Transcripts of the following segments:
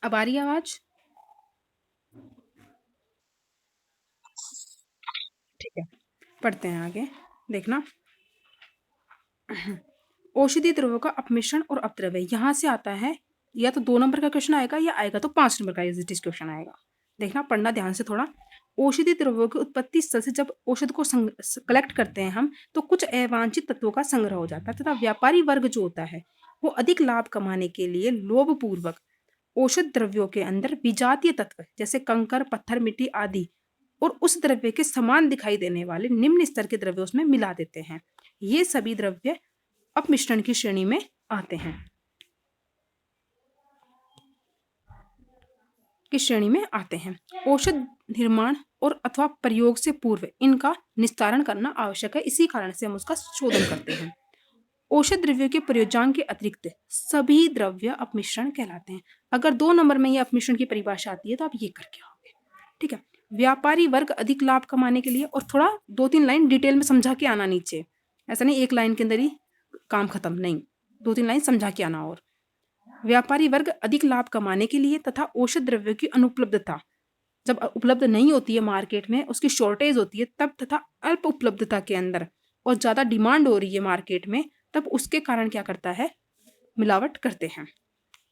अब आ रही है आवाज? ठीक है, पढ़ते हैं आगे। देखना, औषधि द्रव्यों का अपमिश्रण और अपद्रव्य यहाँ से आता है। या तो 2 नंबर का क्वेश्चन आएगा या आएगा तो 5 नंबर का एज इट इज क्वेश्चन आएगा। देखना, पढ़ना ध्यान से थोड़ा। औषधि द्रव्यों की उत्पत्ति स्थल से जब औषध को कलेक्ट करते हैं हम, तो कुछ अवांछित तत्वों का संग्रह हो जाता है तथा व्यापारी वर्ग जो होता है वो अधिक लाभ कमाने के लिए लोभपूर्वक औषध द्रव्यों के अंदर विजातीय तत्व जैसे कंकर, पत्थर, मिट्टी आदि और उस द्रव्य के समान दिखाई देने वाले निम्न स्तर के द्रव्य उसमें मिला देते हैं। ये सभी द्रव्य अपमिश्रण की श्रेणी में आते हैं। किस श्रेणी में आते हैं? औषध निर्माण और अथवा प्रयोग से पूर्व इनका निस्तारण करना आवश्यक है, इसी कारण से हम उसका शोधन करते हैं। औषध द्रव्यों के प्रयोजन के अतिरिक्त सभी द्रव्य अपमिश्रण कहलाते हैं। अगर 2 नंबर में ये अपमिश्रण की परिभाषा आती है तो आप ये करके आओगे। ठीक है, व्यापारी वर्ग अधिक लाभ कमाने के लिए, और थोड़ा 2-3 लाइन डिटेल में समझा के आना नीचे, ऐसा नहीं 1 लाइन के अंदर ही काम खत्म, नहीं, 2-3 लाइन समझा के आना। और व्यापारी वर्ग अधिक लाभ कमाने के लिए तथा औषध द्रव्यों की अनुपलब्धता, जब उपलब्ध नहीं होती है मार्केट में, उसकी शॉर्टेज होती है तब, तथा अल्प उपलब्धता के अंदर और ज्यादा डिमांड हो रही है मार्केट में, तब उसके कारण क्या करता है? मिलावट करते हैं।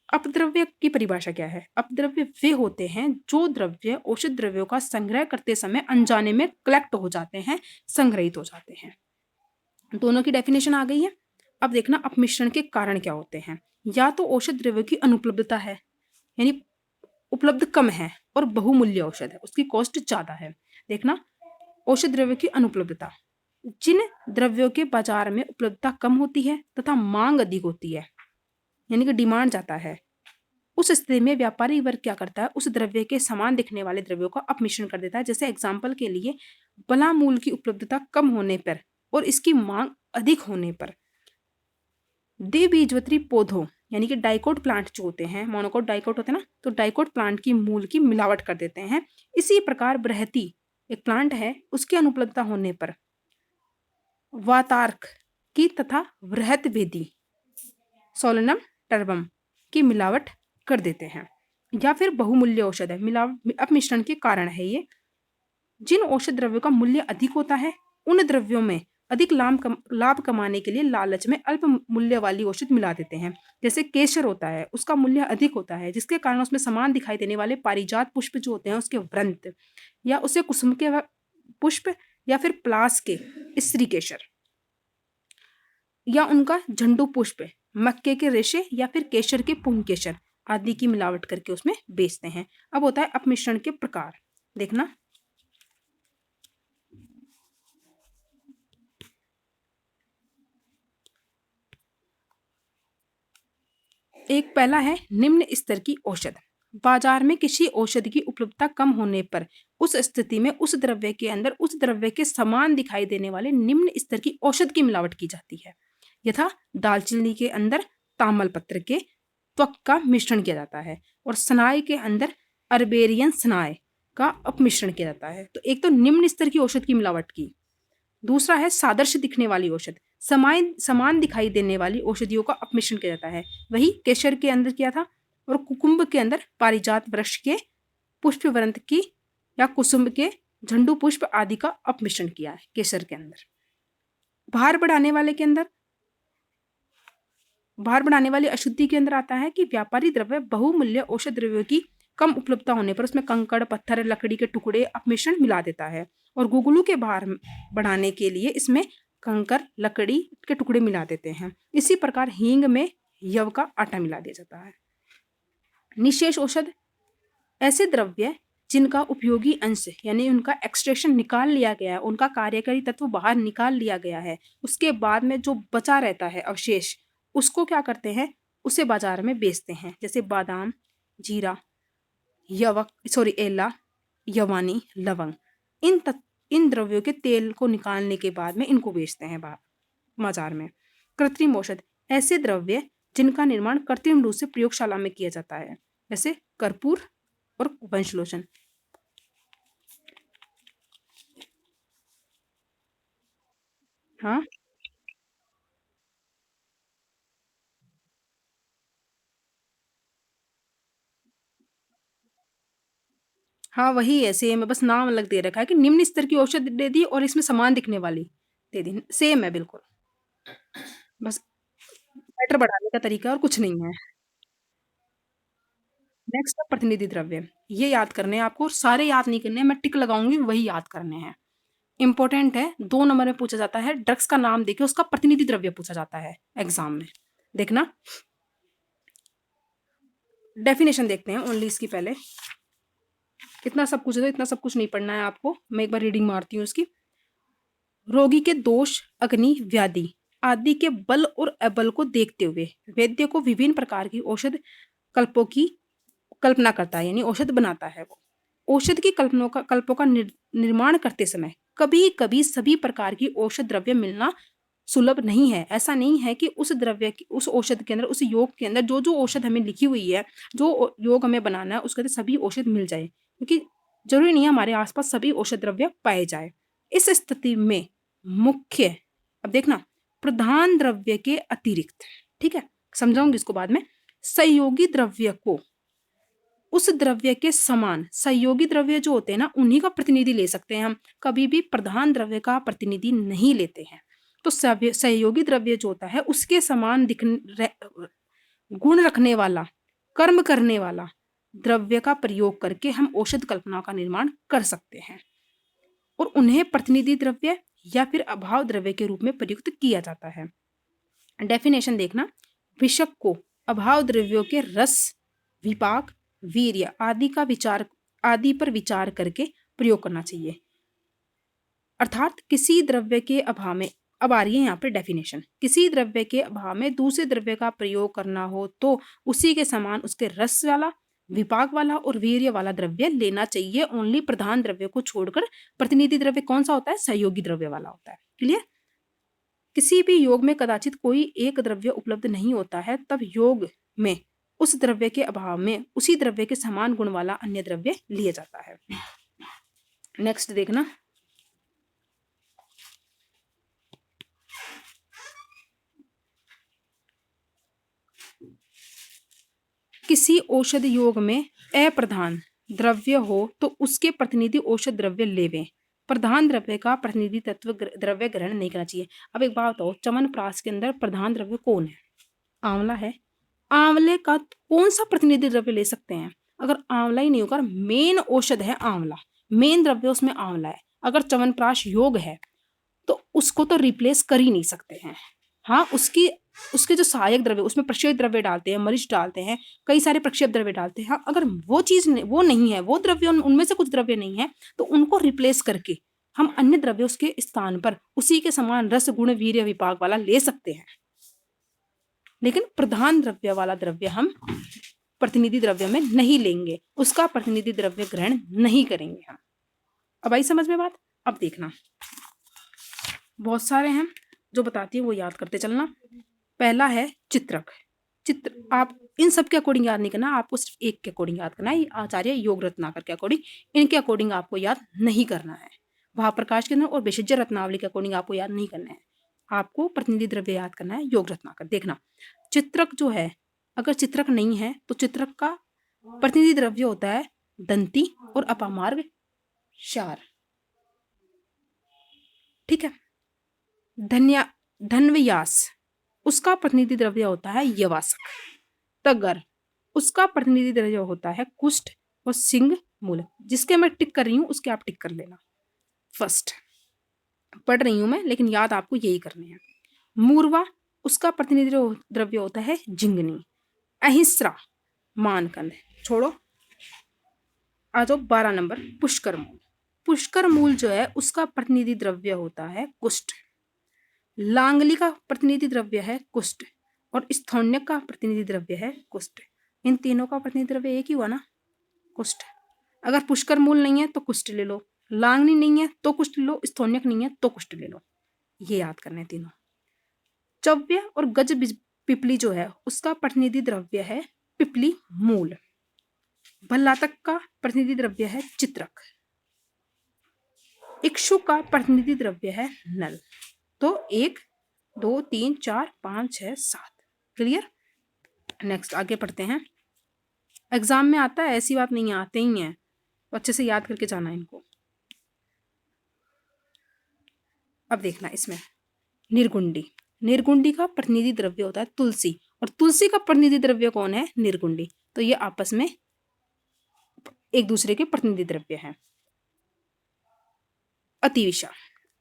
अपद्रव्य की परिभाषा क्या है? अपद्रव्य वे होते हैं जो द्रव्य औषध द्रव्यों का संग्रह करते समय अनजाने में कलेक्ट हो जाते हैं, संग्रहित हो जाते हैं। दोनों की डेफिनेशन आ गई है। अब देखना अपमिश्रण के कारण क्या होते हैं। या तो औषध द्रव्यों की अनुपलब्धता है, यानी उपलब्ध कम है और बहुमूल्य औषध है, उसकी कॉस्ट ज्यादा है। देखना, औषध द्रव्यों की अनुपलब्धता, जिन द्रव्यों के बाजार में उपलब्धता कम होती है तथा मांग अधिक होती है, यानी कि डिमांड ज्यादा है, उस स्थिति में व्यापारी वर्ग क्या करता है? उस द्रव्य के समान दिखने वाले द्रव्यों का अपमिश्रण कर देता है। जैसे एग्जाम्पल के लिए, बला मूल की उपलब्धता कम होने पर और इसकी मांग अधिक होने पर द्विबीजपत्री पौधों, यानी कि डाइकोट प्लांट जो होते हैं, मोनोकोट डाइकोट होते हैं ना, तो डाइकोट प्लांट की मूल की मिलावट कर देते हैं। इसी प्रकार बृहति एक प्लांट है, उसकी अनुपलब्धता होने पर वातार्क की तथा वृहत वेदी सोलनम टर्बम की मिलावट कर देते हैं। या फिर बहुमूल्य औषध है, मिलावट अपमिश्रण के कारण है ये। जिन औषध द्रव्यों का मूल्य अधिक होता है उन द्रव्यों में अधिक लाभ कमाने के लिए लालच में अल्प मूल्य वाली औषध मिला देते हैं। जैसे केसर होता है, उसका मूल्य अधिक होता है जिसके कारण उसमें समान दिखाई देने वाले पारिजात पुष्प जो होते हैं उसके व्रंत, या उसे कुसुम के पुष्प, या फिर प्लास के स्त्री केसर, या उनका झंडू पुष्प, मक्के के रेशे, या फिर केसर के पुंकेसर आदि की मिलावट करके उसमें बेचते हैं। अब होता है अपमिश्रण के प्रकार। देखना, एक पहला है निम्न स्तर की औषध। बाजार में किसी औषधि की उपलब्धता कम होने पर उस स्थिति में उस द्रव्य के अंदर उस द्रव्य के समान दिखाई देने वाले निम्न स्तर की औषध की मिलावट की जाती है। यथा दालचीनी के अंदर तामल पत्र के त्वक का मिश्रण किया जाता है, और सनाई के अंदर अरबेरियन सनाय का अपमिश्रण किया जाता है। तो एक तो निम्न स्तर की औषध की मिलावट की, दूसरा है सादृश्य दिखने वाली औषध, समान समान दिखाई देने वाली औषधियों का अपमिश्रण किया जाता है। वही केसर के अंदर किया था, और कुकुम्ब के अंदर पारिजात वृक्ष के पुष्प वृंत की, या कुसुम के झंडू पुष्प आदि का अपमिश्रण किया है केसर के अंदर। भार बढ़ाने वाले के अंदर, भार बढ़ाने वाली अशुद्धि के अंदर आता है कि व्यापारी द्रव्य बहुमूल्य औषध द्रव्यों की कम उपलब्धता होने पर उसमें कंकड़, पत्थर, लकड़ी के टुकड़े अपमिश्रण मिला देता है, और गुगलू के भार बढ़ाने के लिए इसमें कंकर, लकड़ी के टुकड़े मिला देते हैं। इसी प्रकार हींग में यव का आटा मिला दिया जाता है। निशेष औषध, ऐसे द्रव्य जिनका उपयोगी अंश यानी उनका एक्सट्रैक्शन निकाल लिया गया है, उनका कार्यकारी तत्व बाहर निकाल लिया गया है, उसके बाद में जो बचा रहता है अवशेष, उसको क्या करते हैं? उसे बाजार में बेचते हैं। जैसे बादाम, जीरा, एला, यवानी, लवंग, इन द्रव्यों के तेल को निकालने के बाद में इनको बेचते हैं बाजार में। कृत्रिम औषध, ऐसे द्रव्य जिनका निर्माण कृत्रिम रूप से प्रयोगशाला में किया जाता है, जैसे कर्पूर और वंशलोचन। हाँ, हाँ वही है, सेम है, बस नाम अलग दे रखा है कि निम्न स्तर की औषध दे दी और इसमें समान दिखने वाली दे दी, सेम है बिल्कुल, बस मैटर बढ़ाने का तरीका और कुछ नहीं है। नेक्स्ट है प्रतिनिधि द्रव्य। ये याद करने हैं आपको, सारे याद नहीं करने हैं, मैं टिक लगाऊंगी वही याद करने हैं। इंपॉर्टेंट है, 2 नंबर में पूछा जाता है, ड्रग्स का नाम देके उसका प्रतिनिधि द्रव्य पूछा जाता है एग्जाम में। देखना, डेफिनेशन देखते हैं ओनली इसकी पहले। इतना सब कुछ है तो इतना सब कुछ नहीं पढ़ना है आपको, मैं एक बार रीडिंग मारती हूँ इसकी। रोगी के दोष, अग्नि, व्याधि आदि के बल और अबल को देखते हुए वैद्य को विभिन्न प्रकार की औषध कल्पों की कल्पना करता है, यानी औषध बनाता है वो। औषध की कल्पों का निर्माण करते समय कभी कभी सभी प्रकार की औषध द्रव्य मिलना सुलभ नहीं है। ऐसा नहीं है कि उस द्रव्य की, उस औषध के अंदर, उस योग के अंदर जो जो औषध हमें लिखी हुई है, जो योग हमें बनाना है उसके अंदर सभी औषध मिल जाए, क्योंकि जरूरी नहीं है हमारे आसपास सभी औषध द्रव्य पाए जाए। इस स्थिति में मुख्य, अब देखना, प्रधान द्रव्य के अतिरिक्त, ठीक है, समझाऊंगी इसको बाद में, सहयोगी द्रव्य को उस द्रव्य के समान, सहयोगी द्रव्य जो होते हैं ना उन्हीं का प्रतिनिधि ले सकते हैं हम, कभी भी प्रधान द्रव्य का प्रतिनिधि नहीं लेते हैं। तो सहयोगी द्रव्य जो होता है उसके समान गुण रखने वाला, कर्म करने वाला द्रव्य का प्रयोग करके हम औषध कल्पना का निर्माण कर सकते हैं, और उन्हें प्रतिनिधि द्रव्य या फिर अभाव द्रव्य के रूप में प्रयुक्त किया जाता है। डेफिनेशन देखना, विषक को अभाव द्रव्यों के रस, विपाक, वीर्य आदि पर विचार करके प्रयोग करना चाहिए। अर्थात किसी द्रव्य के अभाव में, अब आ रही है यहाँ पे डेफिनेशन, किसी द्रव्य के अभाव में दूसरे द्रव्य का प्रयोग करना हो तो उसी के समान उसके रस वाला, विपाक वाला और वीर्य वाला द्रव्य लेना चाहिए। ओनली प्रधान द्रव्य को छोड़कर प्रतिनिधि द्रव्य कौन सा होता है? सहयोगी द्रव्य वाला होता है। क्लियर? किसी भी योग में कदाचित कोई एक द्रव्य उपलब्ध नहीं होता है, तब योग में उस द्रव्य के अभाव में उसी द्रव्य के समान गुण वाला अन्य द्रव्य लिया जाता है। नेक्स्ट देखना, किसी औषध योग में अप्रधान द्रव्य हो तो उसके प्रतिनिधि औषध द्रव्य लेवें, प्रधान द्रव्य का प्रतिनिधि तत्व द्रव्य ग्रहण नहीं करना चाहिए। अब एक बात बताओ, च्यवनप्राश के अंदर प्रधान द्रव्य कौन है? आंवला है। आंवले का कौन सा प्रतिनिधि द्रव्य ले सकते हैं? अगर आंवला ही नहीं होगा, मेन औषध है आंवला, मेन द्रव्य उसमें आंवला है, अगर च्यवनप्राश योग है तो उसको तो रिप्लेस कर ही नहीं सकते हैं। हाँ, उसके जो सहायक द्रव्य, उसमें प्रक्षेप द्रव्य डालते हैं, मरीच डालते हैं, कई सारे प्रक्षेप द्रव्य डालते हैं। हाँ, अगर वो चीज वो नहीं है, वो द्रव्य उनमें से कुछ द्रव्य नहीं है, तो उनको रिप्लेस करके हम अन्य द्रव्य उसके स्थान पर उसी के समान रस, गुण, वीर्य, विपाक वाला ले सकते हैं, लेकिन प्रधान द्रव्य वाला द्रव्य हम प्रतिनिधि द्रव्य में नहीं लेंगे, उसका प्रतिनिधि द्रव्य ग्रहण नहीं करेंगे हम। अब आई समझ में बात? अब देखना, बहुत सारे हैं जो बताती है, वो याद करते चलना। पहला है चित्रक। चित्र आप इन सब के अकॉर्डिंग याद नहीं करना, आपको सिर्फ एक के अकॉर्डिंग याद करना है, आचार्य योग रत्नाकर के अकॉर्डिंग, इनके अकॉर्डिंग आपको याद नहीं करना है। महाप्रकाश के अंदर और विशेषज्ञ रत्नावली के अकॉर्डिंग आपको याद नहीं करना है, आपको प्रतिनिधि द्रव्य याद करना है योग रत्नाकर। देखना, चित्रक जो है, अगर चित्रक नहीं है तो चित्रक का प्रतिनिधि द्रव्य होता है दंती और अपामार्ग क्षार। ठीक है। धन्वयास, उसका प्रतिनिधि द्रव्य होता है यवासक। तगर, उसका प्रतिनिधि द्रव्य होता है कुष्ठ और सिंह मूल। जिसके मैं टिक कर रही हूं उसके आप टिक कर लेना। फर्स्ट पढ़ रही हूं मैं, लेकिन याद आपको यही करने हैं। मूर्वा, उसका प्रतिनिधि द्रव्य होता है जिंगनी। अहिंस्रा, मानकंद। छोड़ो, आ जाओ 12 नंबर, पुष्कर मूल। पुष्कर मूल जो है उसका प्रतिनिधि द्रव्य होता है कुष्ठ। लांगली का प्रतिनिधि द्रव्य है कुष्ठ, और स्थौन्यक का प्रतिनिधि द्रव्य है कुष्ठ। इन तीनों का प्रतिनिधि द्रव्य एक ही हुआ ना, कुष्ठ। अगर पुष्कर मूल नहीं है तो कुष्ठ ले लो, लांगनी नहीं है तो कुष्ठ ले लो, स्थौन्यक नहीं है तो कुष्ठ ले लो। ये याद करने तीनों। चव्य और गज पिपली जो है उसका प्रतिनिधि द्रव्य है पिपली मूल। भल्लातक का प्रतिनिधि द्रव्य है चित्रक। इक्षु का प्रतिनिधि द्रव्य है नल। तो 1 2 3 4 5 6 7। क्लियर? नेक्स्ट आगे पढ़ते हैं। एग्जाम में आता है, ऐसी बात नहीं, आते ही हैं। तो अच्छे से याद करके जाना इनको। अब देखना इसमें निर्गुंडी। निर्गुंडी का प्रतिनिधि द्रव्य होता है तुलसी, और तुलसी का प्रतिनिधि द्रव्य कौन है? निर्गुंडी। तो ये आपस में एक दूसरे के प्रतिनिधि द्रव्य हैं। अतिविषा।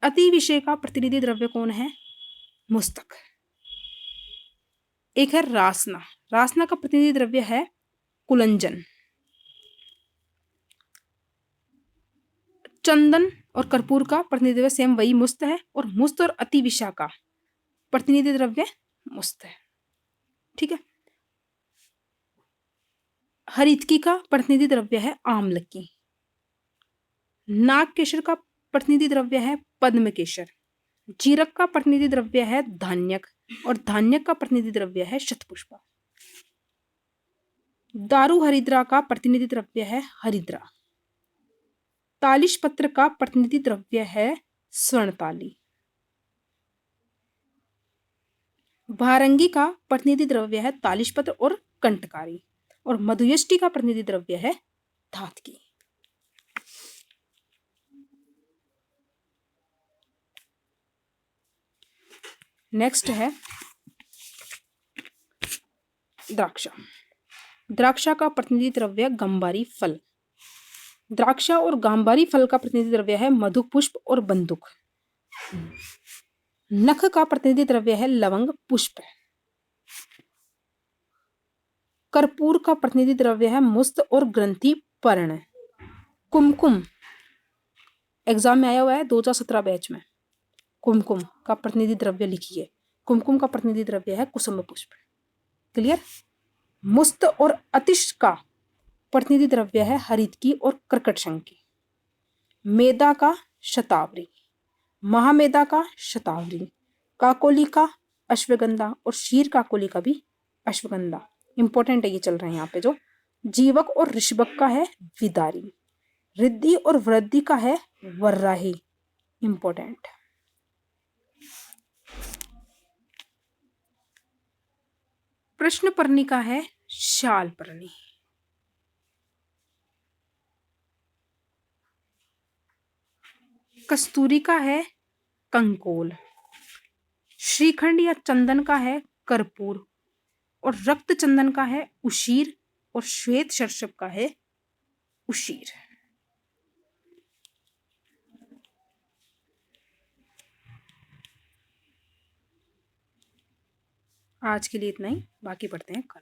अतिविषय का प्रतिनिधि द्रव्य कौन है? मुस्तक। एक है रासना। रासना का प्रतिनिधि द्रव्य है कुलंजन। चंदन और कर्पूर का प्रतिनिधि द्रव्य सेम वही मुस्त है, और मुस्त और अतिविषा का प्रतिनिधि द्रव्य मुस्त है। ठीक है। हरितकी का प्रतिनिधि द्रव्य है आम्लकी। नाग केशर का प्रतिनिधि द्रव्य है पद्म केशर। जीरक का प्रतिनिधि द्रव्य है धान्यक, और धान्यक का प्रतिनिधि द्रव्य है शतपुष्पा। दारू हरिद्रा का प्रतिनिधि द्रव्य है हरिद्रा। तालिश पत्र का प्रतिनिधि द्रव्य है स्वर्णताली। भारंगी का प्रतिनिधि द्रव्य है तालिश पत्र और कंटकारी, और मधुयष्टि का प्रतिनिधि द्रव्य है धातकी। नेक्स्ट है द्राक्षा। द्राक्षा का प्रतिनिधि द्रव्य गंबारी फल। द्राक्षा और गांबारी फल का प्रतिनिधि द्रव्य है मधु पुष्प और बंदुक। नख का प्रतिनिधि द्रव्य है लवंग पुष्प। कर्पूर का प्रतिनिधि द्रव्य है मुस्त और ग्रंथि पर्ण। कुमकुम एग्जाम में आया हुआ है 2017 बैच में। कुमकुम का प्रतिनिधि द्रव्य लिखिए। कुमकुम का प्रतिनिधि द्रव्य है कुसुम पुष्प। क्लियर। मुस्त और अतिश का प्रतिनिधि द्रव्य है हरितकी और कर्कटशंकी। मेदा का शतावरी, महामेदा का शतावरी, काकोली का अश्वगंधा, और शीर काकोली का भी अश्वगंधा। इंपॉर्टेंट है ये चल रहे हैं यहाँ पे जो। जीवक और ऋषभक का है विदारी। रिद्धि और वृद्धि का है वर्राही। इंपॉर्टेंट। प्रश्न पर्णी का है शाल पर्णी। कस्तूरी का है कंकोल। श्रीखंड या चंदन का है कर्पूर, और रक्त चंदन का है उशीर, और श्वेत शर्षप का है उशीर। आज के लिए इतना ही, बाकी पढ़ते हैं कल।